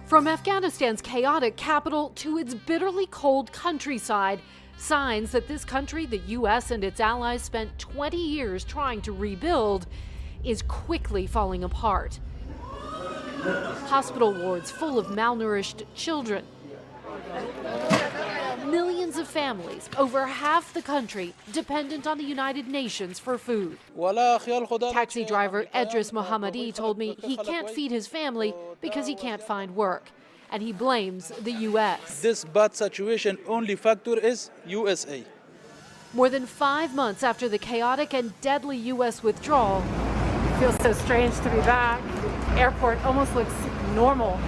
From Afghanistan's chaotic capital to its bitterly cold countryside, signs that this country the U.S. and its allies spent 20 years trying to rebuild is quickly falling apart. Hospital wards full of malnourished children. Millions of families, over half the country, dependent on the United Nations for food. Taxi driver Edris Mohammadi told me he can't feed his family because he can't find work, and he blames the U.S. This bad situation only factor is USA. More than 5 months after the chaotic and deadly U.S. withdrawal, it feels so strange to be back. The airport almost looks normal.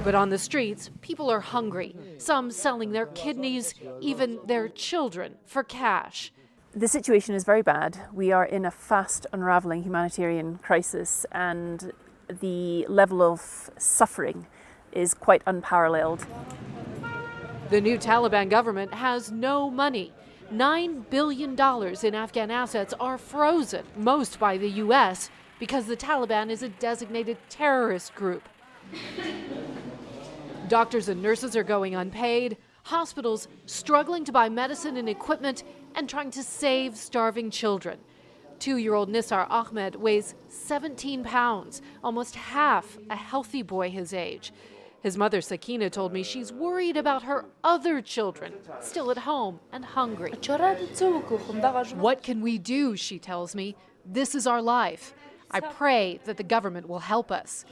But on the streets, people are hungry, some selling their kidneys, even their children, for cash. The situation is very bad. We are in a fast unraveling humanitarian crisis, and the level of suffering is quite unparalleled. The new Taliban government has no money. $9 billion in Afghan assets are frozen, most by the U.S., because the Taliban is a designated terrorist group. Doctors and nurses are going unpaid, hospitals struggling to buy medicine and equipment, and trying to save starving children. 2-year-old Nisar Ahmed weighs 17 pounds, almost half a healthy boy his age. His mother Sakina told me she's worried about her other children, still at home and hungry. What can we do, she tells me. This is our life. I pray that the government will help us.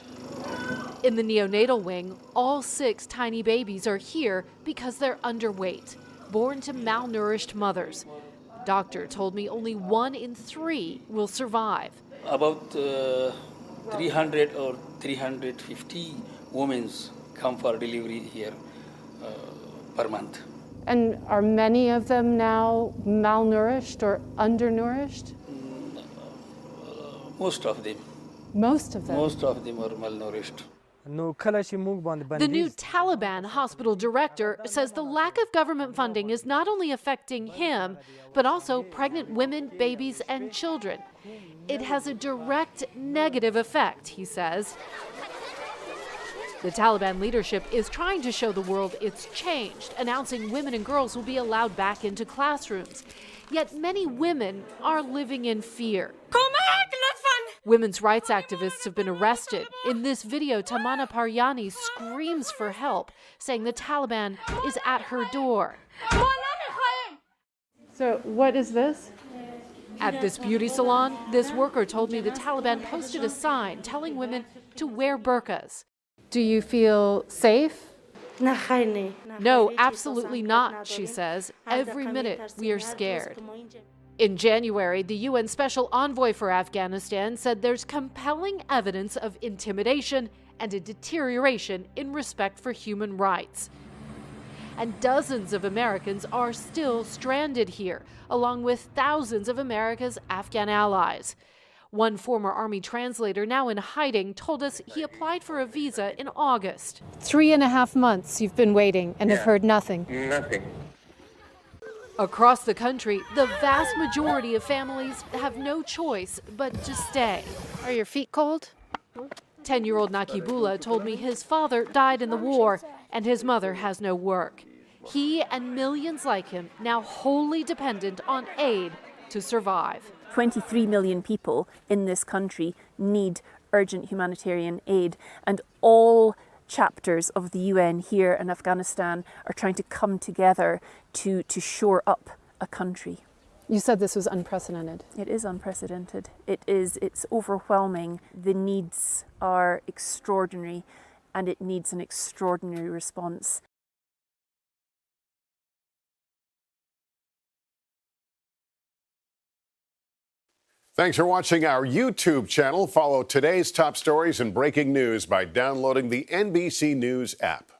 In the neonatal wing, all 6 tiny babies are here because they're underweight, born to malnourished mothers. The doctor told me only 1 in 3 will survive. About 300 or 350 women come for delivery here per month. And are many of them now malnourished or undernourished? Most of them. Most of them? Most of them are malnourished. The new Taliban hospital director says the lack of government funding is not only affecting him, but also pregnant women, babies, and children. It has a direct negative effect, he says. The Taliban leadership is trying to show the world it's changed, announcing women and girls will be allowed back into classrooms. Yet many women are living in fear. Women's rights activists have been arrested. In this video, Tamana Paryani screams for help, saying the Taliban is at her door. So what is this? At this beauty salon, this worker told me the Taliban posted a sign telling women to wear burqas. Do you feel safe? No, absolutely not, she says. Every minute we are scared. In January, the UN Special Envoy for Afghanistan said there's compelling evidence of intimidation and a deterioration in respect for human rights. And dozens of Americans are still stranded here, along with thousands of America's Afghan allies. One former Army translator, now in hiding, told us he applied for a visa in August. 3.5 months you've been waiting and have heard nothing. Nothing. Across the country, the vast majority of families have no choice but to stay. Are your feet cold? 10-year-old Nakibullah told me his father died in the war and his mother has no work. He and millions like him now wholly dependent on aid to survive. 23 million people in this country need urgent humanitarian aid, and all chapters of the UN here in Afghanistan are trying to come together to shore up a country. You said this was unprecedented. It is unprecedented. It's overwhelming. The needs are extraordinary, and it needs an extraordinary response. Thanks for watching our YouTube channel. Follow today's top stories and breaking news by downloading the NBC News app.